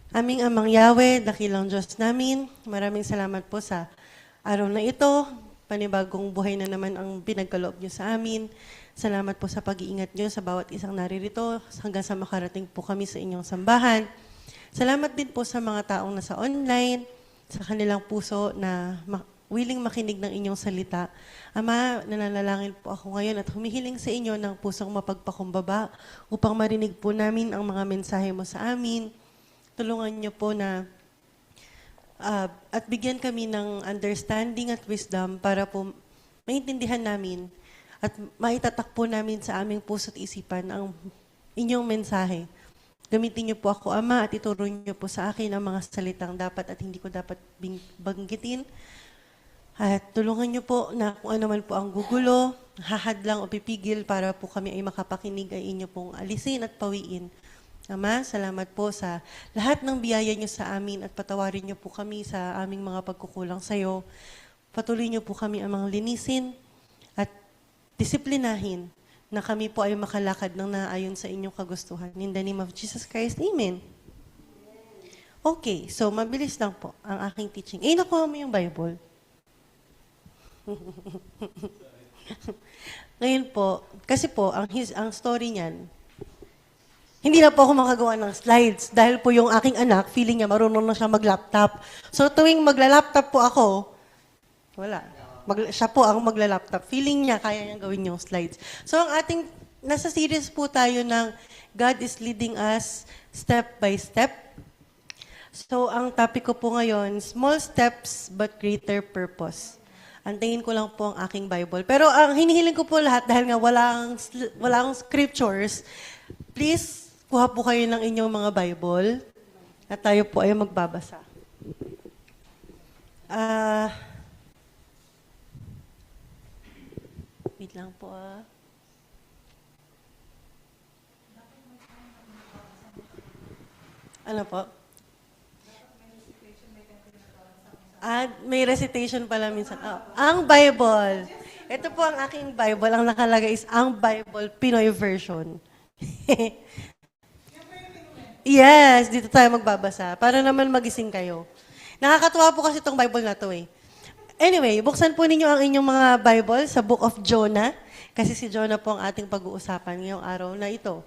Aming Amang Yahweh, dakilang Diyos namin, maraming salamat po sa araw na ito. Panibagong buhay na naman ang pinagkaloob niyo sa amin. Salamat po sa pag-iingat niyo sa bawat isang naririto hanggang sa makarating po kami sa inyong sambahan. Salamat din po sa mga taong nasa online, sa kanilang puso na willing makinig ng inyong salita. Ama, nananalangin po ako ngayon at humihiling sa inyo ng pusong mapagpakumbaba upang marinig po namin ang mga mensahe mo sa amin. Tulungan niyo po na at bigyan kami ng understanding at wisdom para po maintindihan namin at maitatak po namin sa aming puso at isipan ang inyong mensahe. Gamitin niyo po ako, Ama, at ituro niyo po sa akin ang mga salitang dapat at hindi ko dapat banggitin. At tulungan niyo po na kung ano man po ang gugulo, hahadlang o pipigil para po kami ay makapakinig ay inyo pong alisin at pawiin. Ama, salamat po sa lahat ng biyaya niyo sa amin at patawarin niyo po kami sa aming mga pagkukulang sa iyo. Patuloy niyo po kami amang linisin at disiplinahin na kami po ay makalakad ng naayon sa inyong kagustuhan. In the name of Jesus Christ, Amen. Okay, so mabilis lang po ang aking teaching. Nakuha mo yung Bible. Ngayon po, kasi po, ang story niyan, hindi na po ako makagawa ng slides dahil po yung aking anak, feeling niya marunong na siya mag-laptop. So tuwing magla-laptop po ako, wala. Siya po ang magla-laptop. Feeling niya kaya niyang gawin yung slides. So ang ating, nasa series po tayo ng God is leading us step by step. So ang topic ko po ngayon, small steps but greater purpose. Antayin ko lang po ang aking Bible. Pero ang hinihiling ko po lahat dahil nga walang scriptures, please, kuha po kayo ng inyong mga Bible at tayo po ay magbabasa. Wait lang po Ano po? May recitation pala minsan. Ang Bible. Ito po ang aking Bible. Ang nakalagay is ang Bible Pinoy version. Yes, dito tayo magbabasa. Para naman magising kayo. Nakakatuwa po kasi itong Bible na to eh. Anyway, buksan po ninyo ang inyong mga Bible sa Book of Jonah. Kasi si Jonah po ang ating pag-uusapan ngayong araw na ito.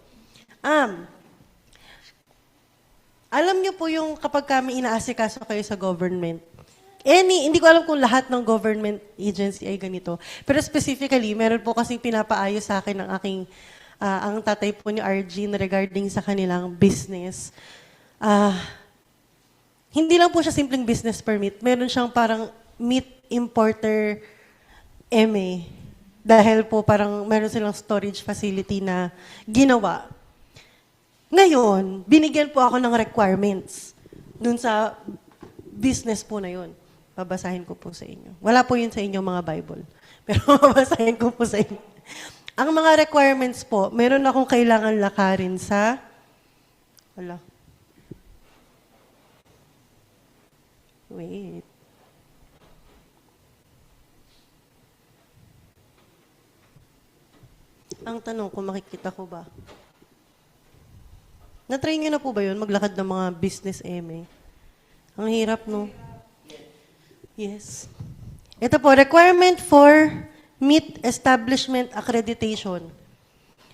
Alam niyo po yung kapag kami inaasikaso kayo sa government, hindi ko alam kung lahat ng government agency ay ganito. Pero specifically, meron po kasing pinapaayos sa akin ng aking ang tatay po ni Arjin regarding sa kanilang business. Hindi lang po siya simpleng business permit. Meron siyang parang meat importer MA. Dahil po parang meron silang storage facility na ginawa. Ngayon, binigyan po ako ng requirements dun sa business po na yun. Babasahin ko po sa inyo. Wala po yun sa inyong mga Bible. Pero babasahin ko po sa inyo. Ang mga requirements po, meron akong kailangan lakarin sa... Wait. Ang tanong kung makikita ko ba? Na-try niyo na po ba yun, maglakad ng mga business MA? Ang hirap, no? Yes. Ito po, requirement for meat establishment accreditation.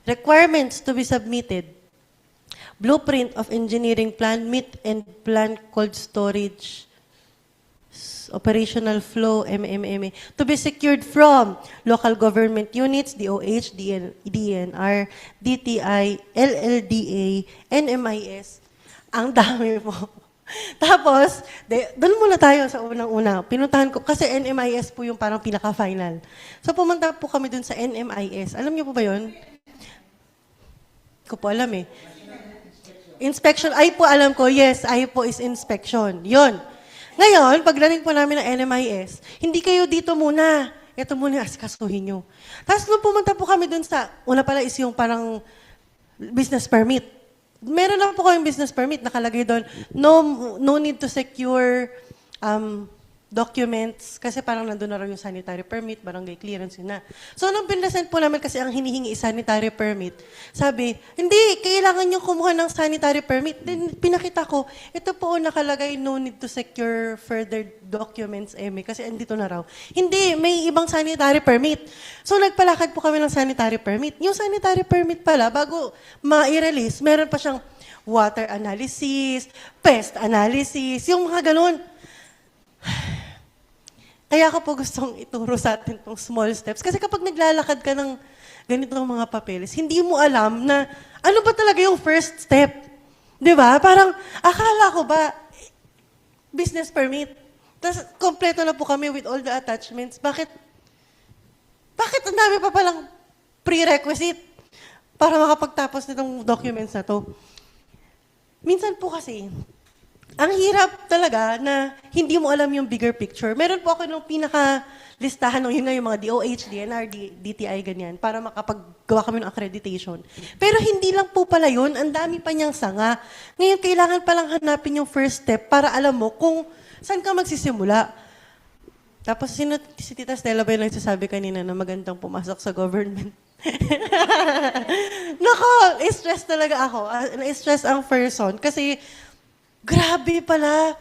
Requirements to be submitted. Blueprint of engineering plan, meat and plant cold storage, operational flow, MMMA, to be secured from local government units, DOH, DNR, DTI, LLDA, NMIS. Ang dami po. Tapos, doon muna tayo sa unang-una. Pinuntahan ko, kasi NMIS po yung parang pinaka-final. So, pumunta po kami dun sa NMIS. Alam niyo po ba yun? Ko po alam eh. Inspection, ay po alam ko, yes, ay po is inspection. Yun. Ngayon, pagdating po namin ng NMIS, hindi kayo dito muna. Ito muna asikasuhin nyo. Tapos nung pumunta po kami dun sa, una pala is yung parang business permit. Meron lang po kayong business permit, nakalagay doon, no need to secure documents, kasi parang nandun na raw yung sanitary permit, barangay clearance, yun na. So, nung pinresent po namin kasi ang hinihingi is sanitary permit, sabi, hindi, kailangan nyo kumuha ng sanitary permit. Then, pinakita ko, ito po nakalagay, no need to secure further documents, kasi andito na raw. Hindi, may ibang sanitary permit. So, nagpalakad po kami ng sanitary permit. Yung sanitary permit pala, bago ma-release, meron pa siyang water analysis, pest analysis, yung mga ganun. Kaya ko po gustong ituro sa atin itong small steps. Kasi kapag naglalakad ka ng ganitong mga papeles, hindi mo alam na ano ba talaga yung first step. Di ba? Parang, akala ko ba, business permit. Tapos, kompleto na po kami with all the attachments. Bakit ang dami pa palang prerequisite para makapagtapos nitong documents na to? Minsan po kasi, ang hirap talaga na hindi mo alam yung bigger picture. Meron po ako nung pinaka-listahan ng yun nga yung mga DOH, DNR, DTI, ganyan, para makapaggawa kami ng accreditation. Pero hindi lang po pala yun, ang dami pa niyang sanga. Ngayon, kailangan palang hanapin yung first step para alam mo kung saan ka magsisimula. Tapos si Tita Stella ba yung nagsasabi kanina na magandang pumasok sa government? Nako, stress talaga ako. Na-stress ang person kasi grabe pala.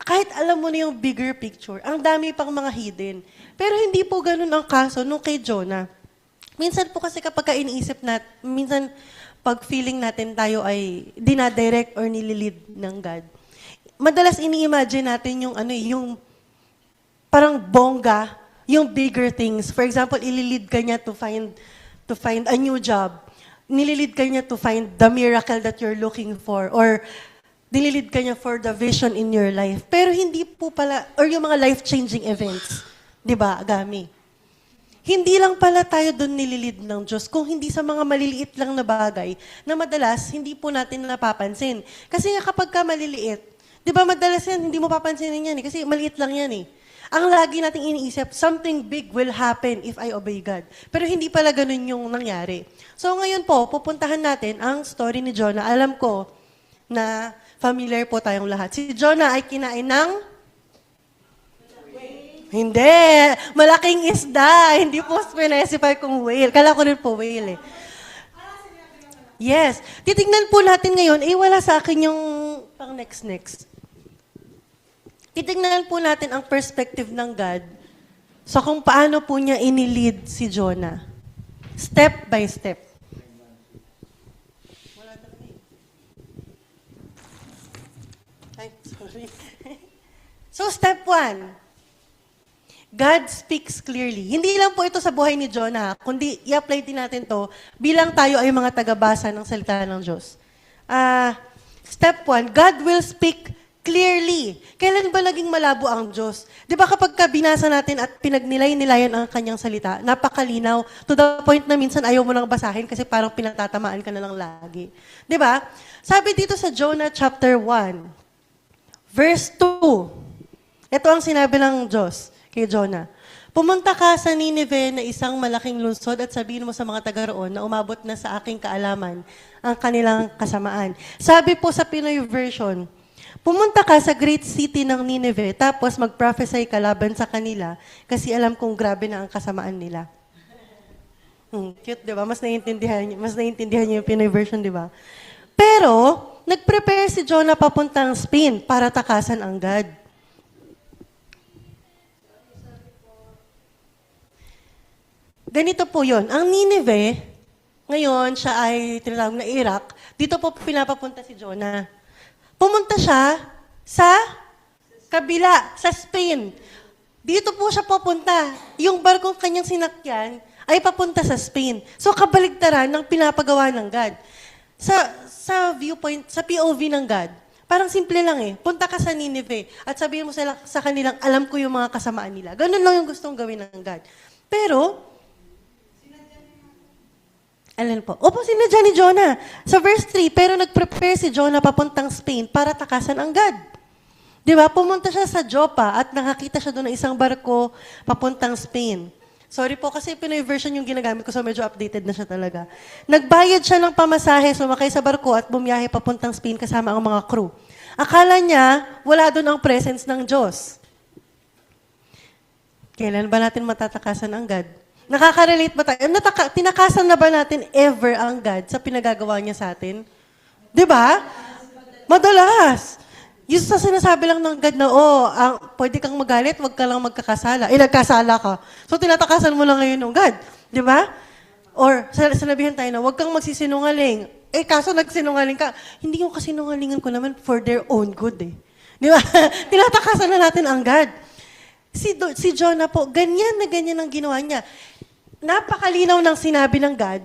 Kahit alam mo na yung bigger picture, ang dami pang mga hidden. Pero hindi po ganun ang kaso nung kay Jonah. Minsan po kasi kapag iniisip natin, minsan pag feeling natin tayo ay dinadirect or nililid ng God, madalas ini-imagine natin yung parang bongga, yung bigger things. For example, ililid ka niya to find a new job. Nililid ka niya to find the miracle that you're looking for, or nililid ka niya for the vision in your life. Pero hindi po pala, or yung mga life-changing events. Di ba, Gami? Hindi lang pala tayo doon nililid ng Diyos, kung hindi sa mga maliliit lang na bagay na madalas hindi po natin napapansin. Kasi nga kapag ka maliliit, di ba madalas yan, hindi mo papansinin yan kasi maliit lang yan eh. Ang lagi nating iniisip, something big will happen if I obey God. Pero hindi pala ganun yung nangyari. So ngayon po, pupuntahan natin ang story ni Jonah. Alam ko na familiar po tayong lahat. Si Jonah ay kinain ng hindi. Malaking isda. Hindi po specify kung whale. Kala ko rin po whale eh. Yes. Titignan po natin ngayon, wala sa akin yung pang next. Titignan po natin ang perspective ng God sa kung paano po niya inilid si Jonah. Step by step. Ay, sorry. So, step 1. God speaks clearly. Hindi lang po ito sa buhay ni Jonah, kundi i-apply din natin to bilang tayo ay mga tagabasa ng salita ng Diyos. Step 1, God will speak clearly. Kailan ba naging malabo ang Diyos? Di ba kapag binasa natin at pinagnilay-nilayan ang kanyang salita, napakalinaw, to the point na minsan ayaw mo nang basahin kasi parang pinatatamaan ka na lang lagi. Di ba? Sabi dito sa Jonah chapter 1, verse 2, ito ang sinabi ng Diyos kay Jonah. Pumunta ka sa Nineveh na isang malaking lungsod at sabihin mo sa mga taga roon na umabot na sa aking kaalaman ang kanilang kasamaan. Sabi po sa Pinoy version, pumunta ka sa great city ng Nineveh tapos mag-prophesy ka laban sa kanila kasi alam kong grabe na ang kasamaan nila. Cute, di ba? Mas naiintindihan niyo yung Pinoy version, di ba? Pero, nag-prepare si Jonah papuntang Spain para takasan ang God. Ganito po yun. Ang Nineveh, ngayon, siya ay tinatawag na Iraq. Dito po pinapapunta si Jonah. Pumunta siya sa kabila, sa Spain. Dito po siya papunta. Yung barkong kanyang sinakyan ay papunta sa Spain. So, kabaligtaran ng pinapagawa ng God. Sa viewpoint, sa POV ng God, parang simple lang eh. Punta ka sa Nineveh at sabihin mo sa kanilang, alam ko yung mga kasamaan nila. Ganun lang yung gustong gawin ng God. Pero, alin po? Opo, sinadya ni Jonah. Sa verse 3, pero nag-prepare si Jonah papuntang Spain para takasan ang God. Di ba? Pumunta siya sa Joppa at nakakita siya doon ng isang barko papuntang Spain. Sorry po, kasi Pinoy version yung ginagamit ko, so medyo updated na siya talaga. Nagbayad siya ng pamasahe, sumakay sa barko at bumiyahe papuntang Spain kasama ang mga crew. Akala niya, wala doon ang presence ng Diyos. Kailan ba natin matatakasan ang God? Nakaka-relate ba tayo? Tinakasan na ba natin ever ang God sa pinagagawa niya sa atin? Di ba? Madalas. Yung sa sinasabi lang ng God na, pwede kang magalit, wag ka lang magkakasala. Nagkasala ka. So, tinatakasan mo lang ngayon ng God. Di ba? Or, sinabihan tayo na, wag kang magsisinungaling. Kaso nagsinungaling ka. Hindi yung kasinungalingan ko naman for their own good eh. Di ba? Tinatakasan na natin ang God. Si Jonah po, ganyan na ganyan ang ginawa niya. Napakalinaw ng sinabi ng God.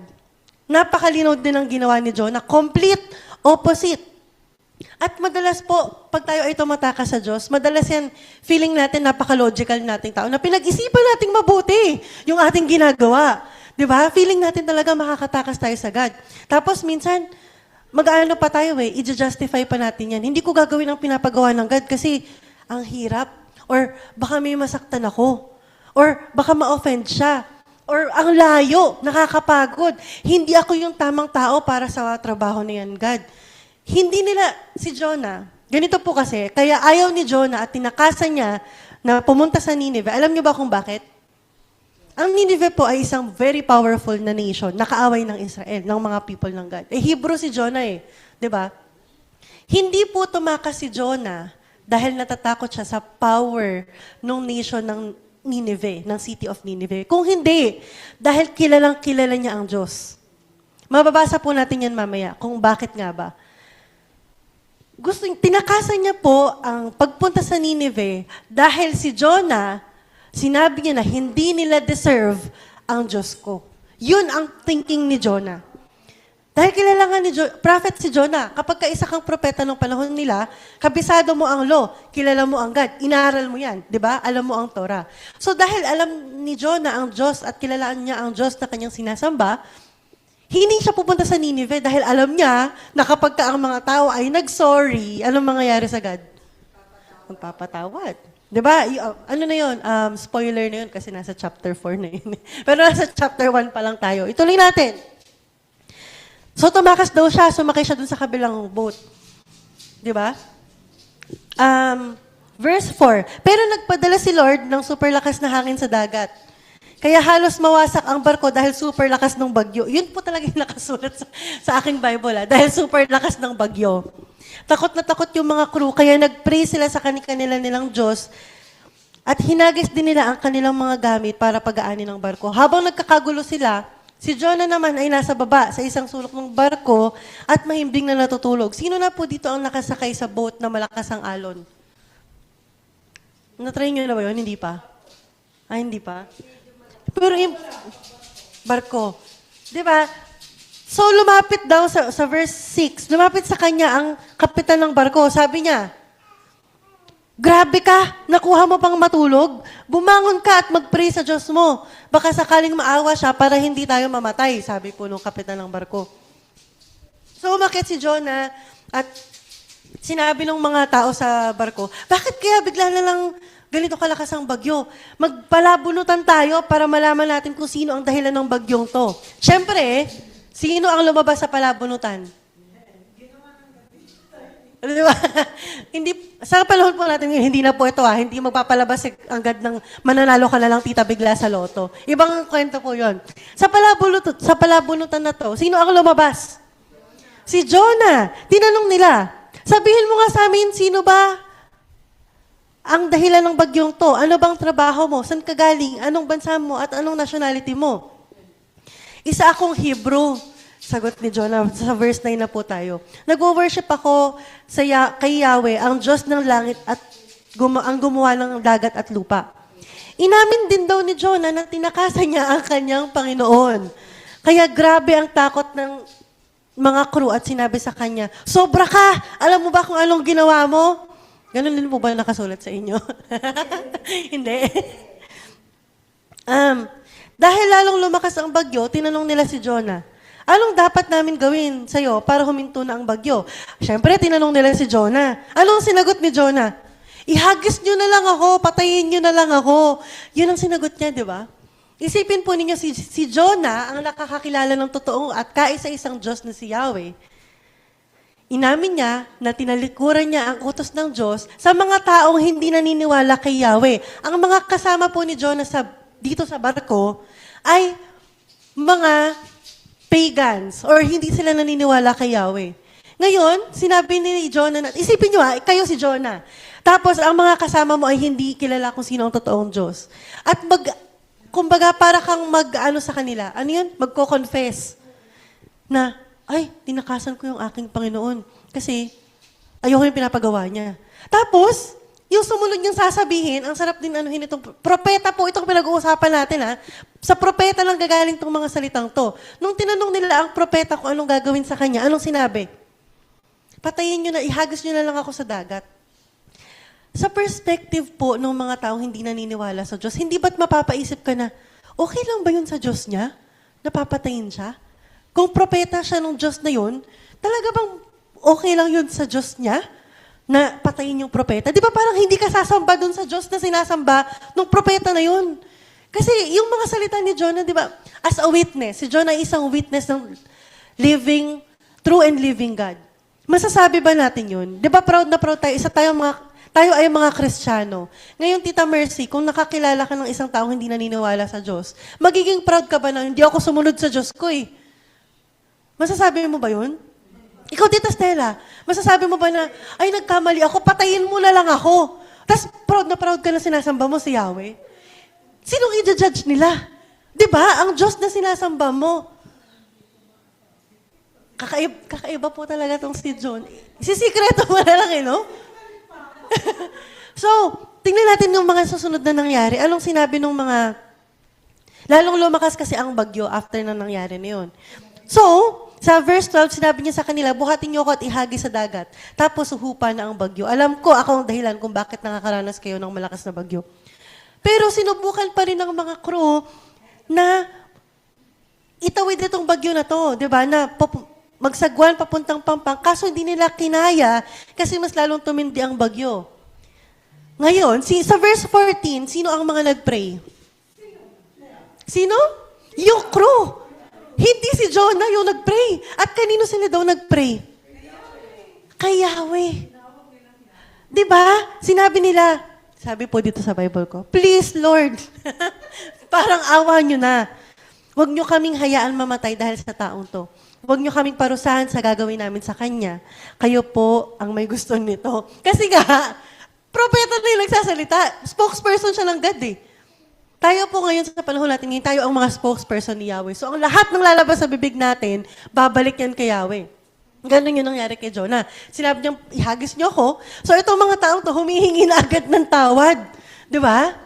Napakalinaw din ang ginawa ni Jonah. Complete opposite. At madalas po, pag tayo ay tumatakas sa Diyos, madalas yan, feeling natin napaka-logical nating tao na pinag-isipan nating mabuti yung ating ginagawa. Di ba? Feeling natin talaga makakatakas tayo sa God. Tapos minsan, mag-aano pa tayo i-justify pa natin yan. Hindi ko gagawin ang pinapagawa ng God kasi ang hirap. Or baka may masaktan ako. Or baka ma-offend siya. Or ang layo, nakakapagod. Hindi ako yung tamang tao para sa trabaho na yan, God. Hindi nila, si Jonah, ganito po kasi, kaya ayaw ni Jonah at tinakasan niya na pumunta sa Nineveh. Alam niyo ba kung bakit? Ang Nineveh po ay isang very powerful na nation, nakaaway ng Israel, ng mga people ng God. Hebrew si Jonah di ba? Hindi po tumakas si Jonah dahil natatakot siya sa power ng nation ng Nineveh, ng city of Nineveh. Kung hindi, dahil kilalang kilala niya ang Diyos. Mababasa po natin yan mamaya kung bakit nga ba. Tinakasan niya po ang pagpunta sa Nineveh dahil si Jonah, sinabi niya na hindi nila deserve ang Diyos ko. Yun ang thinking ni Jonah. Dahil kilala nga ni prophet si Jonah, kapag kaisa kang propeta ng panahon nila, kabisado mo ang law, kilala mo ang God, inaral mo yan, di ba? Alam mo ang Torah. So dahil alam ni Jonah ang Diyos at kilalaan niya ang Diyos na kanyang sinasamba, hindi siya pupunta sa Nineveh dahil alam niya na kapag ang mga tao ay nag-sorry, anong mangyayari sa God? Magpapatawad. Di ba? Ano na yun? Spoiler na yun kasi nasa chapter 4 na yun. Pero nasa chapter 1 pa lang tayo. Ituloy natin. So, tumakas daw siya, sumakay siya dun sa kabilang boat. Di ba? Verse 4, pero nagpadala si Lord ng super lakas na hangin sa dagat. Kaya halos mawasak ang barko dahil super lakas ng bagyo. Yun po talaga yung nakasulat sa aking Bible. Dahil super lakas ng bagyo. Takot na takot yung mga crew, kaya nag-pray sila sa kanila nilang Diyos at hinagis din nila ang kanilang mga gamit para pagaanin ng barko. Habang nagkakagulo sila, si Jonah naman ay nasa baba sa isang sulok ng barko at mahimbing na natutulog. Sino na po dito ang nakasakay sa boat na malakas ang alon? Na-try nyo na ba yun? Hindi pa? Hindi pa? Pero yung barko. Di ba? So, lumapit daw sa verse 6, lumapit sa kanya ang kapitan ng barko. Sabi niya, grabe ka, nakuha mo pang matulog? Bumangon ka at mag-pray sa Diyos mo. Baka sakaling maawa siya para hindi tayo mamatay, sabi po nung kapitan ng barko. So, umakit si Jonah at sinabi ng mga tao sa barko, bakit kaya bigla na lang ganito kalakas ang bagyo? Magpalabunutan tayo para malaman natin kung sino ang dahilan ng bagyong to. Siyempre, sino ang lumabas sa palabunutan? Di ba? Hindi, sa panahon po natin, hindi na po ito hindi magpapalabas ang God ng mananalo ka na lang tita bigla sa loto. Ibang kwento po yon. Sa palabunutan na to, sino ang lumabas? Si Jonah. Tinanong nila, sabihin mo nga sa amin, sino ba ang dahilan ng bagyong to? Ano bang trabaho mo? Saan ka galing? Anong bansa mo? At anong nationality mo? Isa akong Hebrew. Sagot ni Jonah, sa verse 9 na po tayo. Nag-worship ako kay Yahweh, ang Diyos ng langit at ang gumawa ng dagat at lupa. Inamin din daw ni Jonah na tinakasan niya ang kanyang Panginoon. Kaya grabe ang takot ng mga crew at sinabi sa kanya, sobra ka! Alam mo ba kung anong ginawa mo? Ganun din po ba nakasulat sa inyo? Hindi. Dahil lalong lumakas ang bagyo, tinanong nila si Jonah, anong dapat namin gawin sa'yo para huminto na ang bagyo? Siyempre, tinanong nila si Jonah. Anong sinagot ni Jonah? Ihagis nyo na lang ako, patayin nyo na lang ako. Yun ang sinagot niya, di ba? Isipin po ninyo, si Jonah ang nakakakilala ng totoong at kaisa-isang Diyos na si Yahweh. Inamin niya na tinalikuran niya ang utos ng Diyos sa mga taong hindi naniniwala kay Yahweh. Ang mga kasama po ni Jonah dito sa barko ay mga pagans or hindi sila naniniwala kay Yahweh. Ngayon, sinabi ni Jonah na, isipin niyo kayo si Jonah. Tapos ang mga kasama mo ay hindi kilala kung sino ang totoong Diyos. At kumbaga para kang mag-ano sa kanila. Ano yun? Magko-confess na, ay, tinakasan ko yung aking Panginoon. Kasi, ayoko yung pinapagawa niya. Tapos, yung sumunod niyang sasabihin, ang sarap din anuhin itong, propeta po, itong pinag-uusapan natin Sa propeta lang gagaling itong mga salitang to. Nung tinanong nila ang propeta kung anong gagawin sa kanya, anong sinabi? Patayin niyo na, ihagis niyo na lang ako sa dagat. Sa perspective po ng mga taong hindi naniniwala sa Diyos, hindi ba't mapapaisip ka na, okay lang ba yun sa Diyos niya? Napapatayin siya? Kung propeta siya ng Diyos na yun, talaga bang okay lang yun sa Diyos niya na patayin yung propeta? Di ba parang hindi ka sasamba dun sa Diyos na sinasamba ng propeta na yun? Kasi yung mga salita ni Jonah, di ba, as a witness, si Jonah ay isang witness ng true and living God. Masasabi ba natin yun? Di ba proud na proud tayo? Tayo ay mga Kristiyano. Ngayon, Tita Mercy, kung nakakilala ka ng isang taong hindi naniniwala sa Diyos, magiging proud ka ba na hindi ako sumunod sa Diyos ko Masasabi mo ba yun? Ikaw, Tita Stella, masasabi mo ba na, ay, nagkamali ako, patayin mo na lang ako. Tapos, proud na proud ka na sinasamba mo si Yahweh. Sinong i-judge nila? Di ba? Ang Diyos na sinasamba mo. Kakaiba po talaga tong si John. Sisikreto mo na lang no? So, tingnan natin yung mga susunod na nangyari. Anong sinabi ng mga... Lalong lumakas kasi ang bagyo after na nangyari na yun. So, sa verse 12, sinabi niya sa kanila, buhatin niyo ako at ihagi sa dagat. Tapos huhupa na ang bagyo. Alam ko, ako ang dahilan kung bakit nakakaranas kayo ng malakas na bagyo. Pero sinubukan pa rin ng mga crew na itawid itong bagyo na to, di ba? Na magsagwan papuntang Pampang, kaso hindi nila kinaya kasi mas lalong tumindi ang bagyo. Ngayon, sa verse 14, sino ang mga nag-pray? Sino? Yung crew. Hindi si Jonah yung nag-pray. At kanino sila daw nag-pray? Kay Yahweh. Di ba? Sinabi nila, sabi po dito sa Bible ko, please Lord, parang awa nyo na. Huwag nyo kaming hayaan mamatay dahil sa taong to. Huwag nyo kaming parusahan sa gagawin namin sa Kanya. Kayo po ang may gusto nito. Kasi nga, propeta na yung nagsasalita. Spokesperson siya ng God Tayo po ngayon sa panahon natin, ngayon tayo ang mga spokesperson ni Yahweh. So ang lahat ng lalabas sa bibig natin, babalik yan kay Yahweh. Ganun yung nangyari kay Jonah. Sinabi niya, ihagis niyo ako. So itong mga taong to, humihingi na agad ng tawad. Di ba?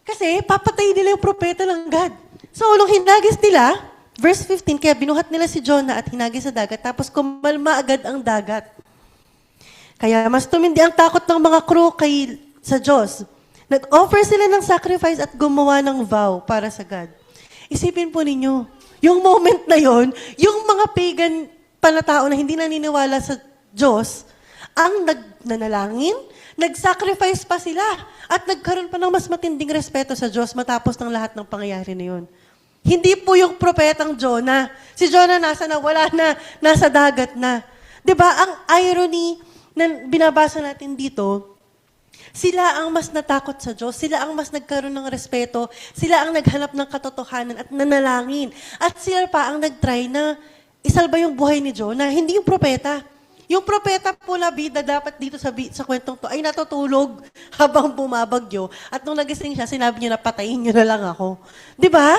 Kasi papatayin nila yung propeta ng God. So nung hinagis nila, verse 15, kaya binuhat nila si Jonah at hinagis sa dagat, tapos kumalma agad ang dagat. Kaya mas tumindi ang takot ng mga crew sa Diyos. Nag-offer sila ng sacrifice at gumawa ng vow para sa God. Isipin po ninyo, yung moment na yon, yung mga pagan panatao na hindi naniniwala sa Diyos, ang nanalangin, nag-sacrifice pa sila, at nagkaroon pa ng mas matinding respeto sa Diyos matapos ng lahat ng pangyayari na yun. Hindi po yung propetang Jonah. Si Jonah nasa na, wala na, nasa dagat na. 'Di ba? Ang irony na binabasa natin dito, sila ang mas natakot sa Diyos, sila ang mas nagkaroon ng respeto, sila ang naghanap ng katotohanan at nanalangin. At sila pa ang nagtry na isalba yung buhay ni Jonah, hindi yung propeta. Yung propeta po na bida dapat dito sa kwentong to ay natutulog habang bumabagyo. At nung nagising siya, sinabi niya na patayin niyo na lang ako. 'Di ba?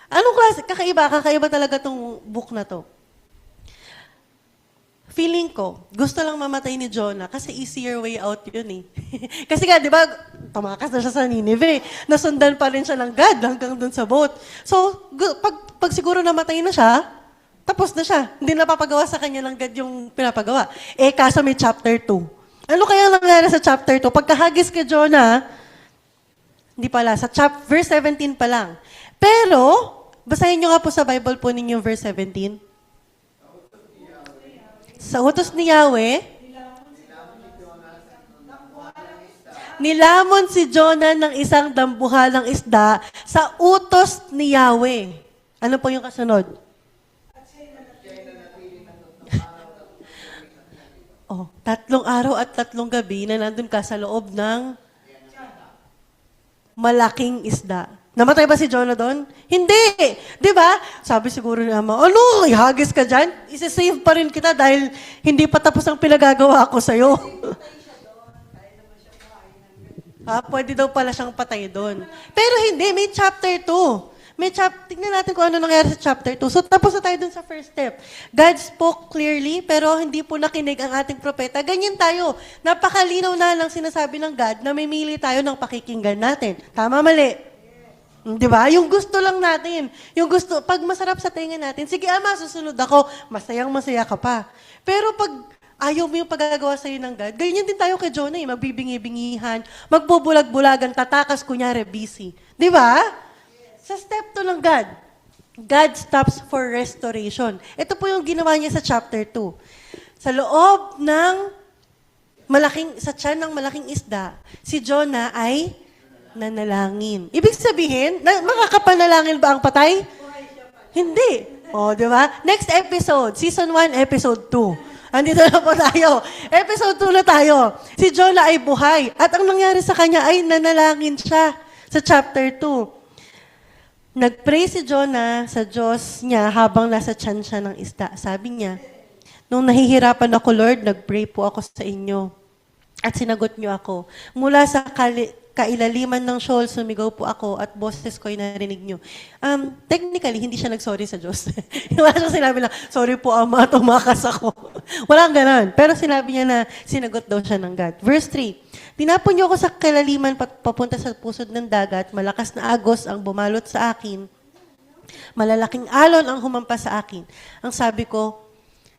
Anong klase? Kakaiba talaga tong book na to. Feeling ko, gusto lang mamatay ni Jonah kasi easier way out yun Kasi nga, di ba, tumakas na siya sa Nineveh. Nasundan pa rin siya ng God hanggang dun sa boat. So, pag siguro namatay na siya, tapos na siya. Hindi napapagawa sa kanya ng God yung pinapagawa. Kaso may chapter 2. Ano kaya nangyari sa chapter 2? Pagkahagis kay Jonah, hindi pala, sa verse 17 pa lang. Pero, basahin nyo nga po sa Bible po ninyo verse 17. Sa utos ni Yahweh, nilamon si Jonah ng isang dambuhalang isda sa utos ni Yahweh. Ano po yung kasunod? Oh, 3 araw at 3 gabi na nandun ka sa loob ng malaking isda. Namatay ba si Jonah doon? Hindi! Di ba? Sabi siguro ni Ama, ano, ihagis ka dyan? Isa-save pa rin kita dahil hindi pa tapos ang pinagagawa ko sa'yo. Pwede daw pala siyang patay doon. Pero hindi, may chapter 2. Tingnan natin kung ano nangyari sa chapter 2. So, tapos na tayo dun sa first step. God spoke clearly, pero hindi po nakinig ang ating propeta. Ganyan tayo. Napakalinaw na lang sinasabi ng God na mamili tayo ng pakikinggan natin. Tama, mali? Di ba? Yung gusto lang natin. Yung gusto, pag masarap sa tinga natin, sige Ama, susunod ako, masayang masaya ka pa. Pero pag ayaw mo yung paggagawa sa'yo ng God, ganyan din tayo kay Jonah, magbibingi-bingihan, magbubulag-bulagan, tatakas, kunyari, busy. Di ba? Sa step 2 ng God, God stops for restoration. Ito po yung ginawa niya sa chapter 2. Sa loob ng sa tiyan ng malaking isda, si Jonah ay nanalangin. Ibig sabihin, makakapanalangin ba ang patay? Hindi. O, di ba? Next episode, season 1, episode 2. Andito na po tayo. Episode 2 na tayo. Si Jonah ay buhay. At ang nangyari sa kanya ay nanalangin siya sa chapter 2. Nag-pray si Jonah sa Diyos niya habang nasa tiyan siya ng isda. Sabi niya, nung nahihirapan ako, Lord, nag-pray po ako sa inyo. At sinagot niyo ako. Mula sa kailaliman ng shoal, sumigaw po ako at boses ko'y narinig niyo. Technically, hindi siya nag-sorry sa Diyos. Wala siyang sinabi lang, sorry po Ama, tumakas ako. Walang ganon. Pero sinabi niya na sinagot daw siya ng God. Verse 3, tinapon niyo ako sa kalaliman papunta sa pusod ng dagat, malakas na agos ang bumalot sa akin, malalaking alon ang humampas sa akin. Ang sabi ko,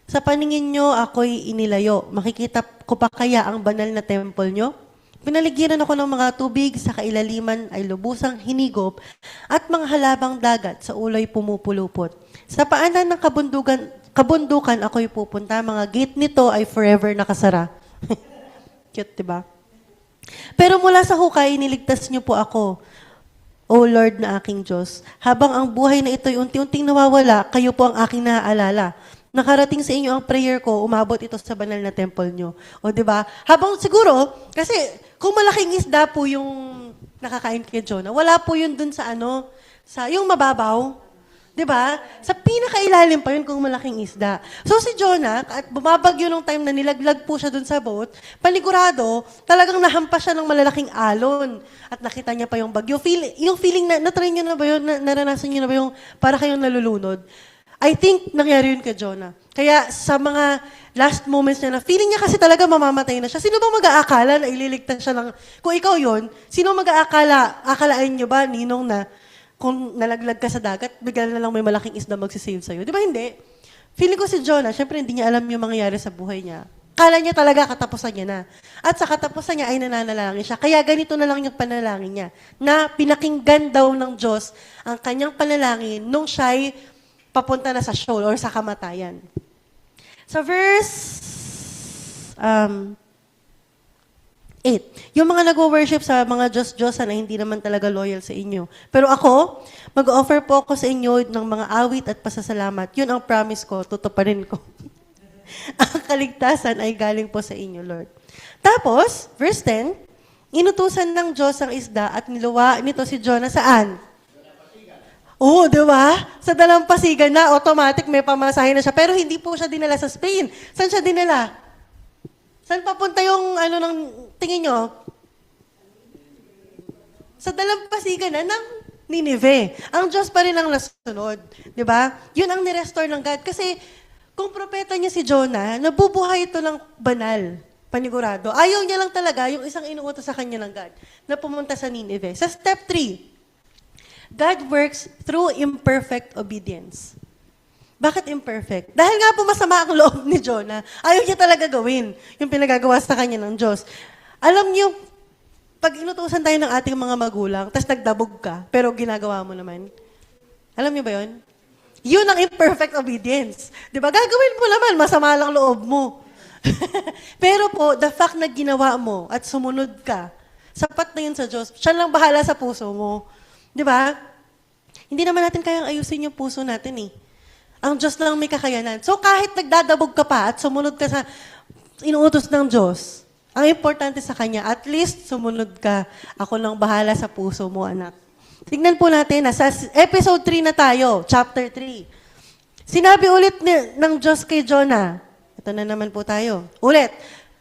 sa paningin niyo ako'y inilayo. Makikita ko pa kaya ang banal na temple niyo? Pinaligiran ako ng mga tubig, sa kailaliman ay lubusang hinigop, at mga halabang dagat sa ulo'y pumupulupot. Sa paanan ng kabundukan ako'y pupunta, mga gate nito ay forever nakasara. Cute, diba? Pero mula sa hukay, niligtas niyo po ako, O Lord na aking Diyos. Habang ang buhay na ito'y unti-unting nawawala, kayo po ang aking naaalala. Nakarating sa inyo ang prayer ko, umabot ito sa banal na temple nyo. O, di ba? Habang siguro, kasi kung malaking isda po yung nakakain kay Jonah, wala po yun dun sa yung mababaw. Di ba? Sa pinakailalim pa yun kung malaking isda. So si Jonah, at bumabagyo nung time na nilaglag po siya dun sa boat, panigurado, talagang nahampas siya ng malalaking alon. At nakita niya pa yung bagyo. Yung feeling na, na-try niyo na ba yun? Naranasan niyo na ba yung para kayong nalulunod? I think nangyari yun kay Jonah. Kaya sa mga last moments niya na, feeling niya kasi talaga mamamatay na siya. Sino ba mag-aakala na ililigtas siya lang? Kung ikaw yun, sino akalain niyo ba, Ninong, na kung nalaglag ka sa dagat, bigla na lang may malaking isda magsisave sa'yo? Di ba hindi? Feeling ko si Jonah, syempre hindi niya alam yung mangyayari sa buhay niya. Kala niya talaga katapusan niya na. At sa katapusan niya ay nananalangin siya. Kaya ganito na lang yung panalangin niya. Na pinakinggan daw ng Diyos ang kanyang panalangin nung siya'y papunta na sa shoal or sa kamatayan. Sa verse 8, yung mga nag-worship sa mga Diyos-Diyosan na hindi naman talaga loyal sa inyo. Pero ako, mag-offer po ako sa inyo ng mga awit at pasasalamat. Yun ang promise ko, tutuparin ko. Ang kaligtasan ay galing po sa inyo, Lord. Tapos, verse 10, inutusan ng Diyos ang isda at niluwa nito si Jonah saan? Oo, di ba? Sa dalampasigan na, automatic may pamasahe na siya. Pero hindi po siya dinala sa Spain. Saan siya dinala? Saan papunta yung ng tingin nyo? Sa dalampasigan na ng Nineveh. Ang Diyos pa rin ang nasunod. Di ba? Yun ang nirestore ng God. Kasi kung propeta niya si Jonah, nabubuhay ito ng banal, panigurado. Ayaw niya lang talaga yung isang inuutos sa kanya ng God na pumunta sa Nineveh. Sa step 3, God works through imperfect obedience. Bakit imperfect? Dahil nga po masama ang loob ni Jonah, ayaw niya talaga gawin yung pinagagawa sa kanya ng Diyos. Alam niyo, pag inutusan tayo ng ating mga magulang, tapos nagdabog ka, pero ginagawa mo naman, alam niyo ba yun? Yun ang imperfect obedience. Di ba? Gagawin mo naman, masama lang loob mo. Pero po, the fact na ginawa mo at sumunod ka, sapat na yun sa Diyos. Siya lang bahala sa puso mo. Di ba? Hindi naman natin kayang ayusin yung puso natin eh. Ang Diyos lang may kakayanan. So kahit nagdadabog ka pa at sumunod ka sa inuutos ng Diyos. Ang importante sa kanya, at least sumunod ka. Ako nang bahala sa puso mo, anak. Tignan po natin, nasa episode 3 na tayo, chapter 3. Sinabi ulit ng Diyos kay Jonah. Ito na naman po tayo. Ulit.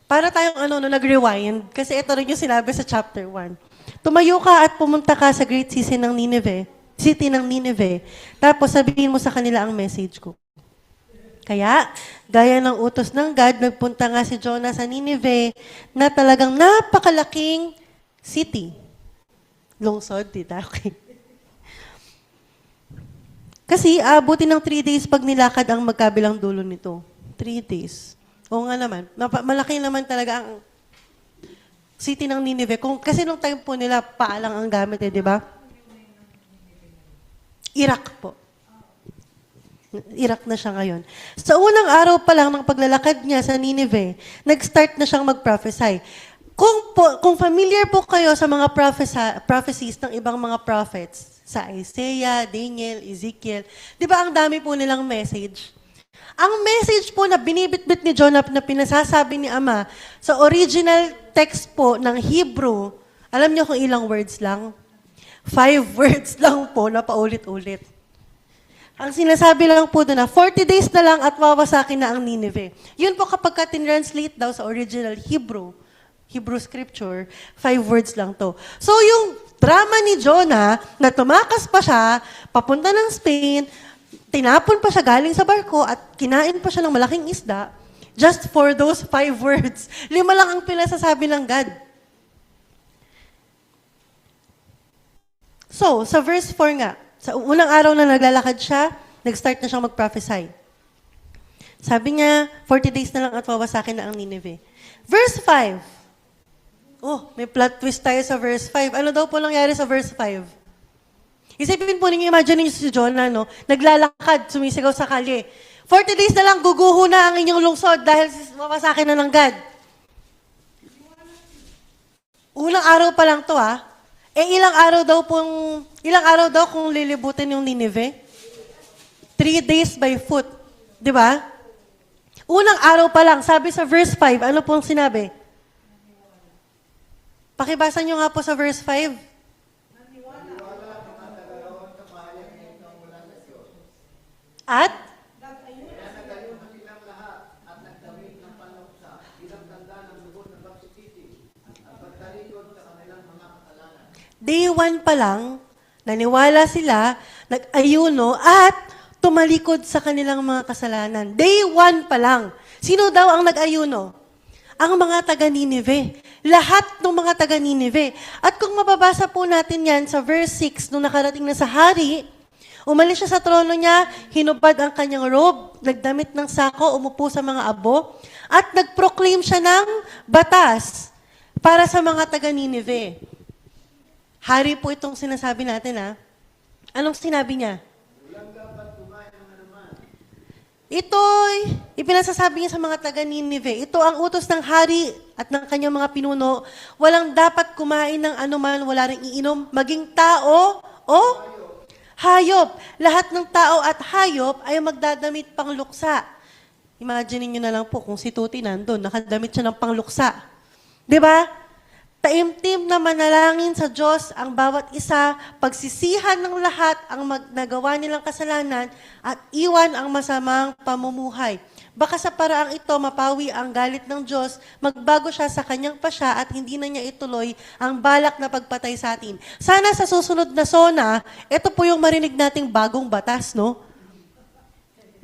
Para tayong nag-rewind. Kasi ito rin yung sinabi sa chapter 1. Tumayo ka at pumunta ka sa great city ng Nineveh. Tapos sabihin mo sa kanila ang message ko. Kaya, gaya ng utos ng God, nagpunta nga si Jonah sa Nineveh na talagang napakalaking city. Lungsod, tita. Okay. Kasi, abutin ng 3 days pag nilakad ang magkabilang dulo nito. 3 days. Oo nga naman. Malaki naman talaga ang city ng Nineveh. Kasi nung time po nila, paalang ang gamit di ba? Iraq po. Iraq na siya ngayon. Sa unang araw pa lang ng paglalakad niya sa Nineveh, nag-start na siyang mag-prophesy. Kung familiar po kayo sa mga prophecies ng ibang mga prophets, sa Isaiah, Daniel, Ezekiel, di ba ang dami po nilang message? Ang message po na binibitbit ni Jonah na pinasasabi ni Ama sa original text po ng Hebrew, alam niyo kung ilang words lang? 5 words lang po na paulit-ulit. Ang sinasabi lang po doon na 40 days na lang at wawasakin na ang Nineveh. Yun po kapag ka-translate daw sa original Hebrew scripture, 5 words lang to. So yung drama ni Jonah, na tumakas pa siya, papunta ng Spain, tinapon pa siya galing sa barko at kinain pa siya ng malaking isda, just for those 5 words. 5 lang ang pinasasabi ng God. So, sa verse 4 nga, sa unang araw na naglalakad siya, nag-start na siyang mag-prophesy. Sabi niya, 40 days na lang at wawasakin na ang Nineveh. Verse 5. Oh, may plot twist tayo sa verse 5. Ano daw po nangyari sa verse 5? Isipin po ninyo, imagine niyo si Jonah, no? Naglalakad, sumisigaw sa kalye. 40 days na lang, guguho na ang inyong lungsod dahil wawasakin na ng God. Unang araw pa lang to, ilang araw daw kung lilibutin yung Nineveh? 3 days by foot. Di ba? Unang araw pa lang, sabi sa verse 5, ano pong sinabi? Pakibasa nyo nga po sa verse 5. At? Day 1 pa lang, naniwala sila, nag-ayuno, at tumalikod sa kanilang mga kasalanan. Day 1 pa lang. Sino daw ang nag-ayuno? Ang mga taga-Nineveh. Lahat ng mga taga-Nineveh. At kung mababasa po natin yan sa verse 6, nung nakarating na sa hari, umalis siya sa trono niya, hinubad ang kanyang robe, nagdamit ng sako, umupo sa mga abo, at nag-proclaim siya ng batas para sa mga taga-Nineveh. Hari po itong sinasabi natin, Anong sinabi niya? Ito'y ipinasasabi niya sa mga taga-Nineveh. Ito ang utos ng hari at ng kanyang mga pinuno. Walang dapat kumain ng anuman, wala ring iinom, maging tao o hayop. Lahat ng tao at hayop ay magdadamit pang luksa. Imagine niyo na lang po kung si Tuti nandun, nakadamit siya ng pangluksa. Di ba? Taimtim na manalangin sa Diyos ang bawat isa, pagsisihan ng lahat ang nagawa nilang kasalanan at iwan ang masamang pamumuhay. Baka sa paraang ito mapawi ang galit ng Diyos, magbago siya sa kanyang pasya at hindi na niya ituloy ang balak na pagpatay sa atin. Sana sa susunod na SONA, ito po yung marinig nating bagong batas, no?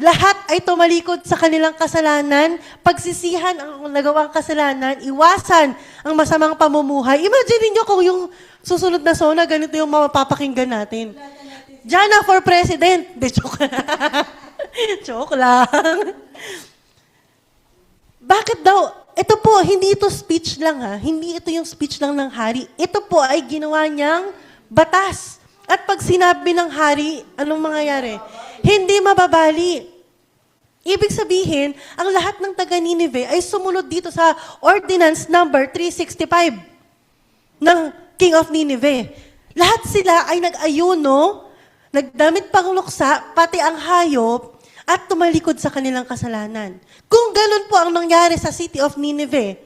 Lahat ay tumalikod sa kanilang kasalanan, pagsisihan ang nagawang kasalanan, iwasan ang masamang pamumuhay. Imagine niyo kung yung susunod na SONA, ganito yung mapapakinggan natin. Jana for President. De, joke lang. Joke lang. Bakit daw? Ito po, hindi ito speech lang Hindi ito yung speech lang ng hari. Ito po ay ginawa niyang batas. At pag sinabi ng hari, anong mangyayari? Hindi mababali. Ibig sabihin, ang lahat ng taga-Nineveh ay sumunod dito sa Ordinance number 365 ng King of Nineveh. Lahat sila ay nag-ayuno, nagdamit pang luksa, pati ang hayop, at tumalikod sa kanilang kasalanan. Kung ganun po ang nangyari sa city of Nineveh,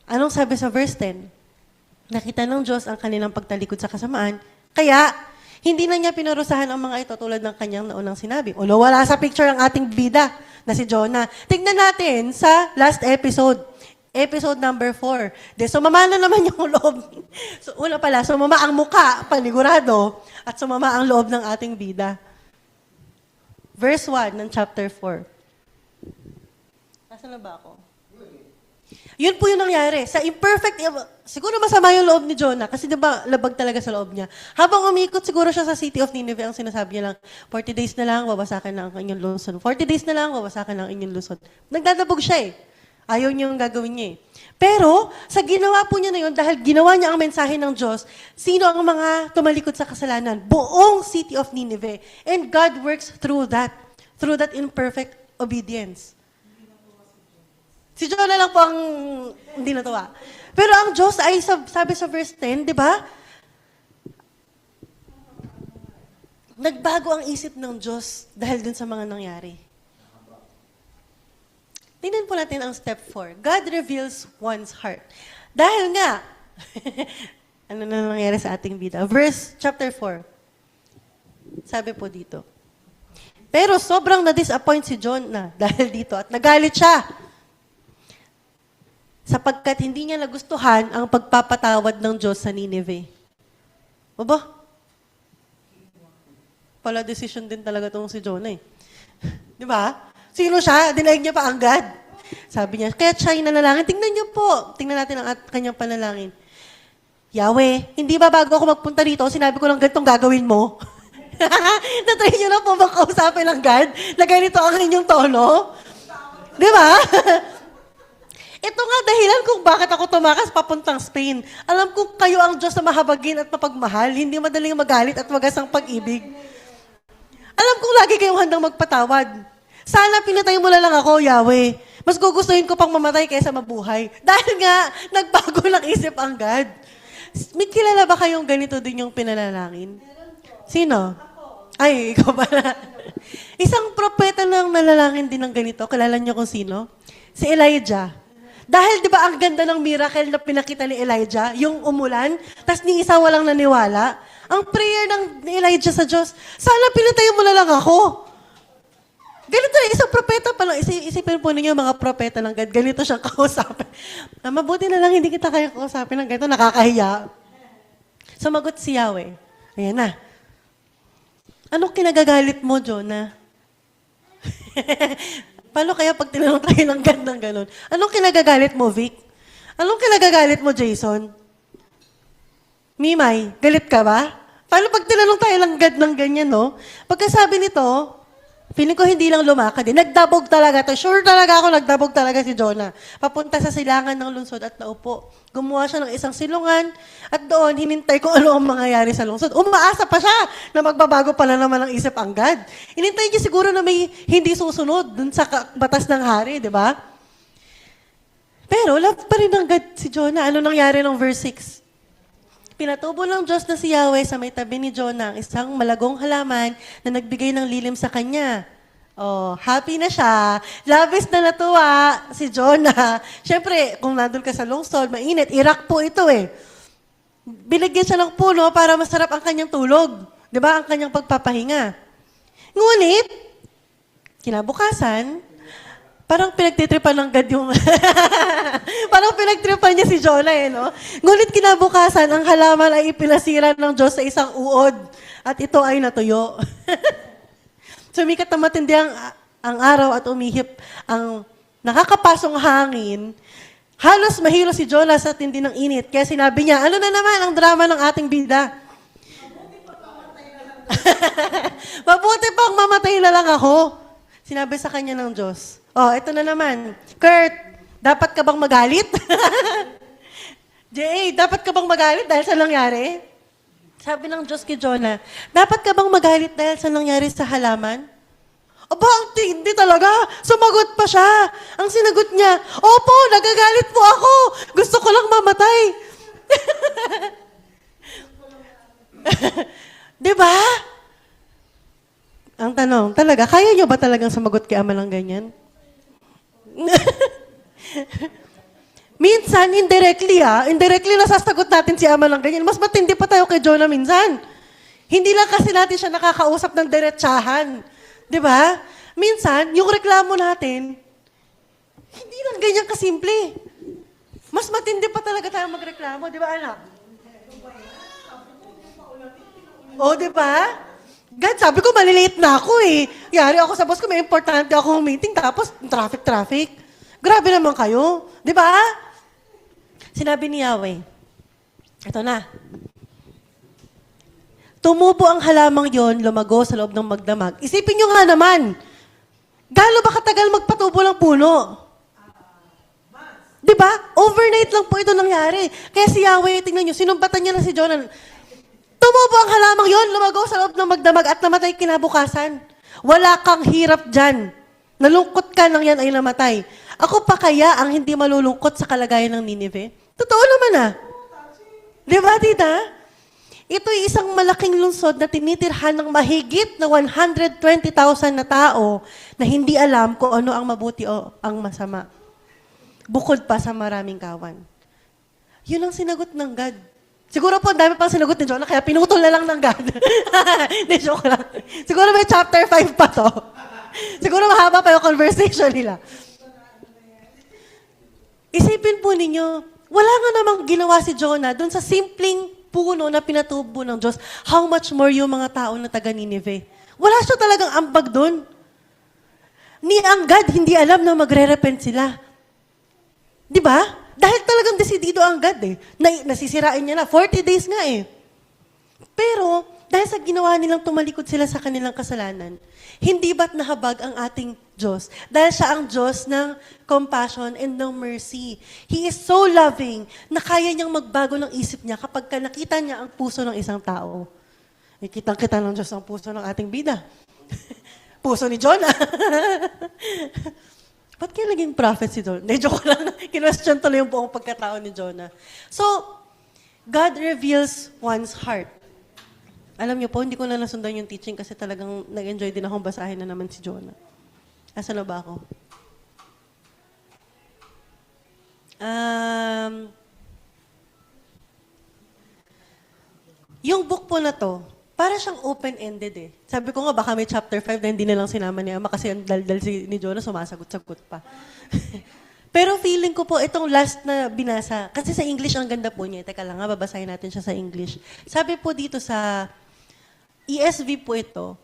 anong sabi sa verse 10? Nakita ng Diyos ang kanilang pagtalikod sa kasamaan, kaya hindi na niya pinarusahan ang mga ito tulad ng kanyang naunang sinabi. O wala sa picture ang ating bida na si Jonah. Tignan natin sa last episode. Episode number 4. Sumama na naman yung loob. Una pala, sumama ang muka, panigurado, at sumama ang loob ng ating bida. Verse 1 ng chapter 4. Nasaan na ba ako? Yun po yung nangyari. Sa imperfect, siguro masama yung loob ni Jonah kasi diba labag talaga sa loob niya. Habang umikot siguro siya sa city of Nineveh, ang sinasabi niya lang, 40 days na lang, wawasakan na ang inyong lungsod. 40 days na lang, wawasakan na ang inyong lungsod. Nagdadabog siya eh. Ayaw niya yung gagawin niya eh. Pero, sa ginawa po niya na yun, dahil ginawa niya ang mensahe ng Diyos, sino ang mga tumalikod sa kasalanan? Buong city of Nineveh. And God works through that imperfect obedience. Si Jonah lang po ang hindi natuwa. Pero ang Diyos ay, sabi sa verse 10, di ba? Nagbago ang isip ng Diyos dahil dun sa mga nangyari. Tingnan po natin ang step 4. God reveals one's heart. Dahil nga, ano na nangyari sa ating vida? Verse chapter 4. Sabi po dito. Pero sobrang na-disappoint si Jonah dahil dito at nagalit siya. Sapagkat hindi niya nagustuhan ang pagpapatawad ng Diyos sa Nineveh. Aba? Pala decision din talaga itong si Jonah eh. Di ba? Sino siya? Dinaig niya pa ang God. Sabi niya, kaya siya yung nanalangin. Tingnan niyo po. Tingnan natin ang kanyang panalangin. Yahweh, hindi ba bago ako magpunta dito, sinabi ko lang ganitong gagawin mo? Natry niyo na po makausapin ng God na ganito ang inyong tono? Di ba? Ito nga dahilan kung bakit ako tumakas papuntang Spain. Alam ko kayo ang Diyos na mahabagin at mapagmahal, hindi madaling magalit at wagasang pag-ibig. Alam kong lagi kayong handang magpatawad. Sana pinatay mo na lang ako, Yahweh. Mas gugustuhin ko pang mamatay kaysa mabuhay. Dahil nga, nagbago ng isip ang God. May kilala ba kayong ganito din yung pinanalangin? Sino? Ay, ikaw pala. Isang propeta nang nalalangin din ng ganito. Kilala niyo kung sino? Si Elijah. Dahil di ba ang ganda ng miracle na pinakita ni Elijah, yung umulan, tas ni isa walang naniwala, ang prayer ni Elijah sa Diyos, sana pinatayin mo na lang ako. Ganito na, isang propeta pa lang. Isipin po ninyo mga propeta ng God, ganito siyang kausapin. Mabuti na lang hindi kita kaya kausapin ng ganito, nakakahiya. Sumagot si Yahweh. Ayan na. Anong kinagagalit mo, Jonah? Paano kaya pag tinanong tayo ng God ng ganun? Anong kinagagalit mo, Vic? Anong kinagagalit mo, Jason? Mimay, galit ka ba? Paano pag tinanong tayo ng God ng ganyan, no? Pagkasabi nito, feeling ko hindi lang lumakad. Nagdabog talaga to. Sure talaga ako, nagdabog talaga si Jonah. Papunta sa silangan ng lungsod at naupo. Gumawa siya ng isang silungan at doon hinintay ko ano ang mangyayari sa lungsod. Umaasa pa siya na magbabago pala naman ang isip ang God. Hinintay niya siguro na may hindi susunod dun sa batas ng hari, di ba? Pero love pa rin ng God si Jonah. Ano nangyari ng verse 6? Pinatubo ng Diyos na si Yahweh sa may tabi ni Jonah ang isang malagong halaman na nagbigay ng lilim sa kanya. Oh, happy na siya. Labis na natuwa si Jonah. Siyempre, kung nandun ka sa lungsod, mainit, Iraq po ito eh. Binigyan siya ng puno para masarap ang kanyang tulog. Di ba? Ang kanyang pagpapahinga. Ngunit, kinabukasan, parang pinagtitripan ng God yung... parang pinagtripan niya si Jonah eh, no? Ngunit kinabukasan, ang halaman ay ipinasira ng Diyos sa isang uod. At ito ay natuyo. Sumikat na matindi ang araw at umihip ang nakakapasong hangin. Halos mahilo si Jonah sa tindi ng init. Kaya sinabi niya, ano na naman ang drama ng ating bida? Mabuti pang mamatay na lang ako. Sinabi sa kanya ng Diyos. Oh, ito na naman. Kurt, dapat ka bang magalit? J.A., dapat ka bang magalit dahil sa nangyari? Sabi ng Diyos kay Jonah, dapat ka bang magalit dahil sa nangyari sa halaman? Aba, ang hindi talaga. Sumagot pa siya. Ang sinagot niya, opo, nagagalit po ako. Gusto ko lang mamatay. Di ba? Ang tanong, talaga, kaya nyo ba talagang sumagot kay Ama ng ganyan? Minsan, indirectly nasasagot natin si Ama ng ganyan. Mas matindi pa tayo kay Jonah minsan. Hindi lang kasi natin siya nakakausap ng diretsahan. Di ba? Minsan, yung reklamo natin, hindi lang ganyan kasimple. Mas matindi pa talaga tayo magreklamo. Di ba, anak? O, di ba? God, sabi ko, malilate na ako eh. Yari ako sa boss ko, may importante akong meeting, tapos traffic. Grabe naman kayo. Di ba? Sinabi ni Yahweh, ito na. Tumubo ang halamang yon, lumago sa loob ng magdamag. Isipin nyo nga naman, gaano ba katagal magpatubo ng puno? Di ba? Overnight lang po ito nangyari. Kaya si Yahweh, tingnan nyo, sinumbatan niya na si Jonah. Tumubo ang halamang yon, lumago sa loob ng magdamag at namatay kinabukasan. Wala kang hirap dyan. Nalungkot ka nang yan ay namatay. Ako pa kaya ang hindi malulungkot sa kalagayan ng Nineveh? Totoo naman ah. Di ba, tita? Ito'y isang malaking lungsod na tinitirhan ng mahigit na 120,000 na tao na hindi alam kung ano ang mabuti o ang masama. Bukod pa sa maraming kawan. Yun ang sinagot ng God. Siguro po, ang dami pang sinagot ni Jonah, kaya pinutol na lang ng God. Hindi, joke lang. Siguro may chapter 5 pa to. Siguro mahaba pa yung conversation nila. Isipin po ninyo, wala nga namang ginawa si Jonah doon sa simpleng puno na pinatubo ng Diyos. How much more yung mga tao na taga Nineveh? Wala siya talagang ambag doon. Ni ang God, hindi alam na magre-repent sila. Di ba? Dahil talagang desidido ang God eh. Nasisirain niya na. 40 days nga eh. Pero, dahil sa ginawa nilang tumalikod sila sa kanilang kasalanan, hindi ba't nahabag ang ating Diyos? Dahil siya ang Diyos ng compassion and ng mercy. He is so loving na kaya niyang magbago ng isip niya kapag nakita niya ang puso ng isang tao. Kitang-kita ng Diyos ang puso ng ating bida. Puso ni Jonah. Ba't kaya naging prophet si Jonah? Hindi, joke lang. Kinwestiyon tuloy yung buong pagkatao ni Jonah. So, God reveals one's heart. Alam niyo po, hindi ko na nasundan yung teaching kasi talagang nag-enjoy din akong basahin na naman si Jonah. Asan na ba ako? Yung book po na to, para siyang open-ended eh. Sabi ko nga, baka may chapter 5 na hindi na lang sinama ni Ama kasi ang daldal ni Jonah, sumasagot-sagot pa. Pero feeling ko po, itong last na binasa, kasi sa English ang ganda po niya. Teka lang nga, babasahin natin siya sa English. Sabi po dito sa ESV po ito,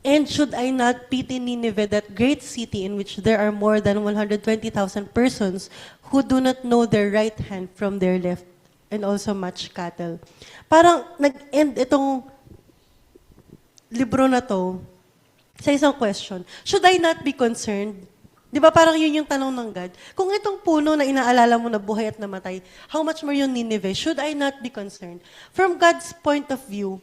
and should I not pity Nineveh, that great city in which there are more than 120,000 persons who do not know their right hand from their left, and also much cattle. Parang nag-end itong libro na to sa isang question. Should I not be concerned? Di ba parang yun yung tanong ng God? Kung itong puno na inaalala mo na buhay at namatay, how much more yung Nineveh? Should I not be concerned? From God's point of view,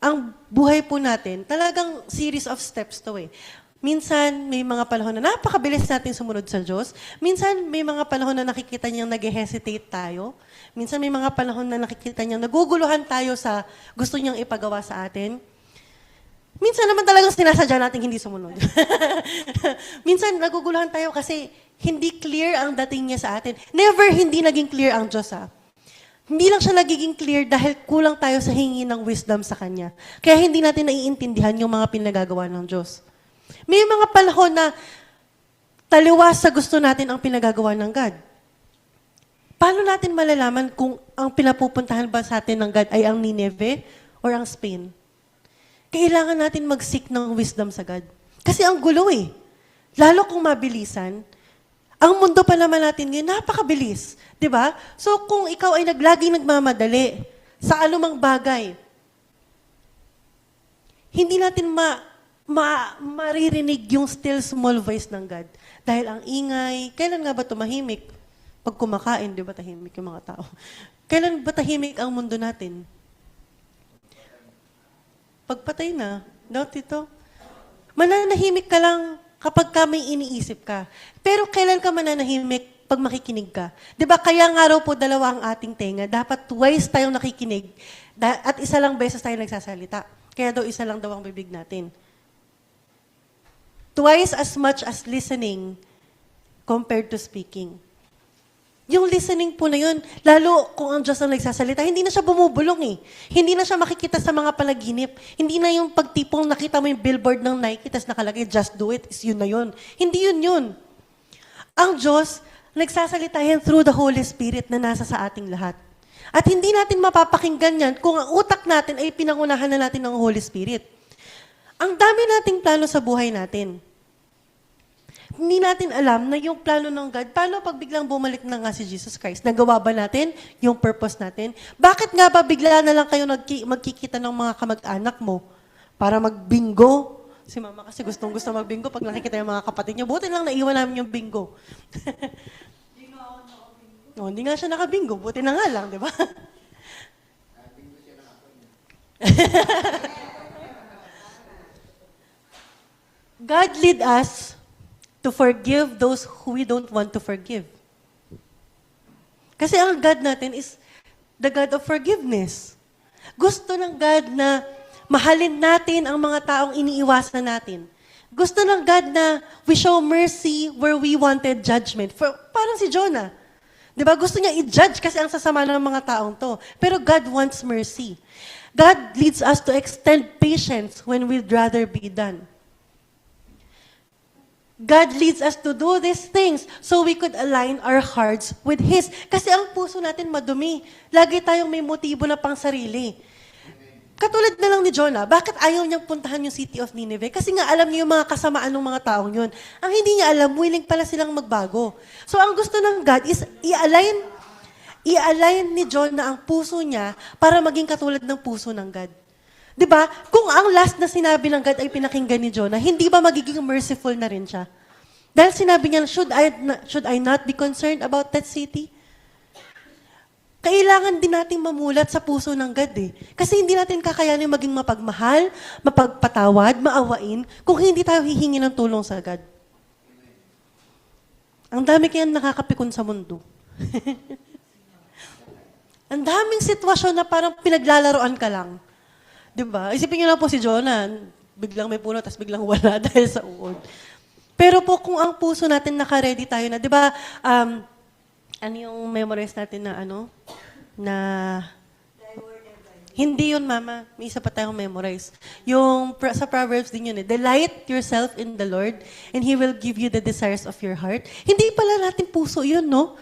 ang buhay po natin, talagang series of steps to eh. Minsan, may mga panahon na napakabilis natin sumunod sa Diyos. Minsan, may mga panahon na nakikita niyang nag-hesitate tayo. Minsan, may mga panahon na nakikita niyang naguguluhan tayo sa gusto niyang ipagawa sa atin. Minsan naman talagang sinasadya natin hindi sumunod. Minsan, naguguluhan tayo kasi hindi clear ang dating niya sa atin. Never hindi naging clear ang Diyos Hindi lang siya nagiging clear dahil kulang tayo sa hingi ng wisdom sa Kanya. Kaya hindi natin naiintindihan yung mga pinagagawa ng Diyos. May mga panahon na taliwas sa gusto natin ang pinagagawa ng God. Paano natin malalaman kung ang pinapupuntahan ba sa atin ng God ay ang Nineveh or ang Spain? Kailangan natin mag-seek ng wisdom sa God. Kasi ang gulo eh. Lalo kung mabilisan, ang mundo pa naman natin ngayon, napakabilis. Diba? So, kung ikaw ay laging nagmamadali sa anumang bagay, hindi natin maririnig yung still small voice ng God. Dahil ang ingay, kailan nga ba tumahimik? Pag kumakain, di ba tahimik yung mga tao? Kailan ba tahimik ang mundo natin? Pagpatay na. No, tito? Mananahimik ka lang kapag ka may iniisip ka. Pero kailan ka mananahimik pag makikinig ka? 'Di ba kaya nga raw po dalawa ang ating tenga. Dapat twice tayong nakikinig at isa lang beses tayo nagsasalita. Kaya daw isa lang daw ang bibig natin. Twice as much as listening compared to speaking. Yung listening po na yun, lalo kung ang Diyos ang nagsasalita, hindi na siya bumubulong eh. Hindi na siya makikita sa mga panaginip. Hindi na yung pagtipong nakita mo yung billboard ng Nike, tas nakalagay, just do it, is yun na yun. Hindi yun yun. Ang Diyos, nagsasalita yan through the Holy Spirit na nasa sa ating lahat. At hindi natin mapapakinggan yan kung ang utak natin ay pinangunahan na natin ng Holy Spirit. Ang dami nating plano sa buhay natin. Hindi natin alam na yung plano ng God, paano pag biglang bumalik na nga si Jesus Christ? Nagawa ba natin yung purpose natin? Bakit nga ba bigla na lang kayo magkikita ng mga kamag-anak mo para magbingo? Si mama kasi gustong-gusto magbingo pag nakikita yung mga kapatid niya. Buti lang naiwan namin yung bingo. No, hindi nga siya nakabingo. Buti na nga lang, di ba? God lead us to forgive those who we don't want to forgive. Kasi ang God natin is the God of forgiveness. Gusto ng God na mahalin natin ang mga taong iniiwasan natin. Gusto ng God na we show mercy where we wanted judgment. Parang si Jonah. Diba? Gusto niya i-judge kasi ang sasama ng mga taong to. Pero God wants mercy. God leads us to extend patience when we'd rather be done. God leads us to do these things so we could align our hearts with His. Kasi ang puso natin madumi. Lagi tayong may motibo na pang sarili. Katulad na lang ni Jonah, bakit ayaw niyang puntahan yung city of Nineveh? Kasi nga alam niya yung mga kasamaan ng mga taong yun. Ang hindi niya alam, willing pala silang magbago. So ang gusto ng God is i-align ni Jonah ang puso niya para maging katulad ng puso ng God. 'Di ba? Kung ang last na sinabi ng God ay pinakinggan ni Jonah, hindi ba magiging merciful na rin siya? Dahil sinabi niya, should I not be concerned about that city? Kailangan din nating mamulat sa puso ng God eh. Kasi hindi natin kakayanin maging mapagmahal, mapagpatawad, maawain, kung hindi tayo hihingi ng tulong sa God. Ang dami kayang nakakapikon sa mundo. Ang daming sitwasyon na parang pinaglalaroan ka lang. Diba? Isipin niyo lang po si Jonah, biglang may puno, tapos biglang wala dahil sa uod. Pero po kung ang puso natin naka-ready tayo na, di ba, ano yung memorize natin na hindi yun, mama. May isa pa tayong memorize. Yung sa Proverbs din yun eh. Delight yourself in the Lord and He will give you the desires of your heart. Hindi pala natin puso yun, no?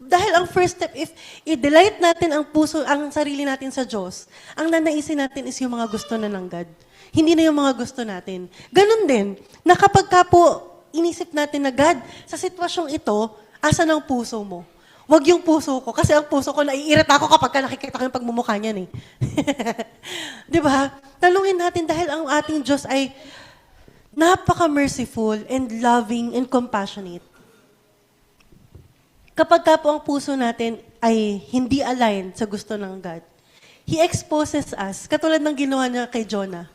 Dahil ang first step, if i-delight natin ang puso, ang sarili natin sa Diyos, ang nanaisin natin is yung mga gusto na ng God. Hindi na yung mga gusto natin. Ganon din, na kapag ka po inisip natin na God, sa sitwasyong ito, asa ng puso mo? Huwag yung puso ko. Kasi ang puso ko, naiirita ako kapag nakikita ko yung pagmumukha niyan eh. Di ba? Talungin natin dahil ang ating Diyos ay napaka-merciful and loving and compassionate. Kapag ka po ang puso natin ay hindi aligned sa gusto ng God, He exposes us, katulad ng ginawa niya kay Jonah.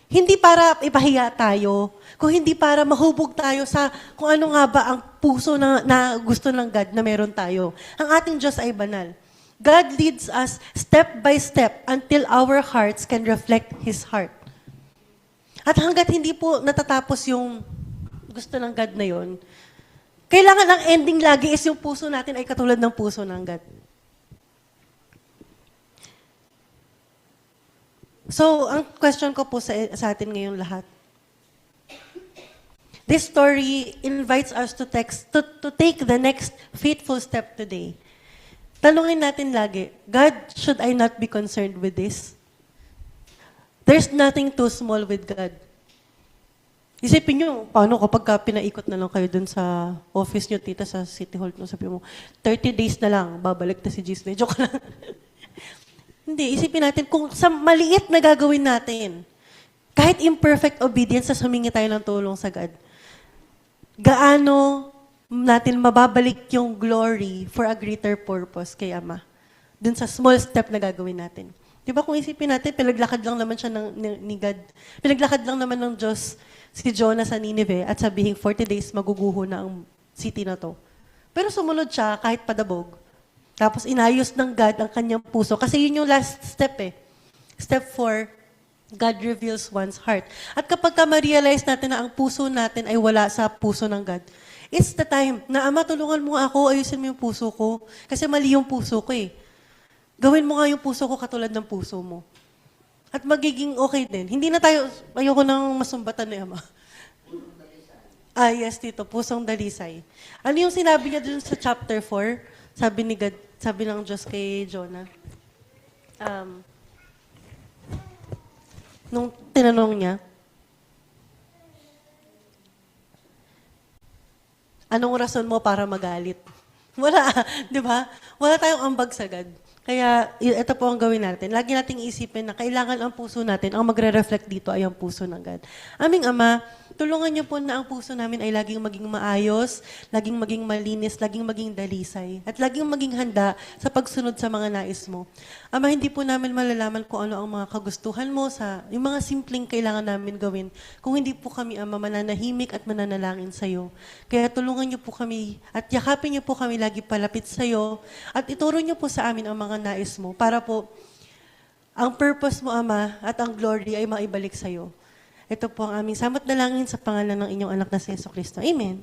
Hindi para ipahiya tayo, kung hindi para mahubog tayo sa kung ano nga ba ang puso na gusto ng God na meron tayo. Ang ating Diyos ay banal. God leads us step by step until our hearts can reflect His heart. At hanggat hindi po natatapos yung gusto ng God na yon, kailangan ang ending lagi is yung puso natin ay katulad ng puso ng God. So, ang question ko po sa atin ngayong lahat. This story invites us to take the next faithful step today. Tanungin natin lagi, God, should I not be concerned with this? There's nothing too small with God. Isipin nyo, paano kapag pinaikot na lang kayo dun sa office nyo, tita, sa City Hall, sabi mo, 30 days na lang, babalik na si Jesus. Joke lang. Hindi, isipin natin, kung sa maliit na gagawin natin, kahit imperfect obedience, sa humingi tayo ng tulong sa God, gaano natin mababalik yung glory for a greater purpose kay Ama, dun sa small step na gagawin natin. Di ba kung isipin natin, pinaglakad lang naman siya ni God, pinaglakad lang naman ng Diyos si Jonah sa Nineveh at sabihin 40 days maguguho na ang city na to. Pero sumunod siya kahit padabog. Tapos inayos ng God ang kanyang puso. Kasi yun yung last step eh. Step 4, God reveals one's heart. At kapag ma-realize natin na ang puso natin ay wala sa puso ng God, it's the time na, Ama, tulungan mo ako, ayusin mo yung puso ko. Kasi mali yung puso ko eh. Gawin mo nga yung puso ko katulad ng puso mo. At magiging okay din. Hindi na tayo, ayoko nang masumbatan ni Ama. Yes, Tito, pusong dalisay. Ano yung sinabi niya dun sa chapter 4? Sabi ni God, sabi ng Diyos kay Jonah. Nung tinanong niya, anong rason mo para magalit? Wala, di ba? Wala tayong ambag sa God. Kaya ito po ang gawin natin. Lagi nating isipin na kailangan ang puso natin, ang magre-reflect dito ay ang puso ng God. Aming Ama, tulungan niyo po na ang puso namin ay laging maging maayos, laging maging malinis, laging maging dalisay, at laging maging handa sa pagsunod sa mga nais mo. Ama, hindi po namin malalaman kung ano ang mga kagustuhan mo sa yung mga simpleng kailangan namin gawin kung hindi po kami, Ama, mananahimik at mananalangin sa iyo. Kaya tulungan niyo po kami at yakapin niyo po kami lagi palapit sa iyo at ituro niyo po sa amin ang mga nais mo para po ang purpose mo, Ama, at ang glory ay maibalik sa iyo. Ito po ang aming samot dalangin sa pangalan ng inyong anak na si Jesucristo. Amen.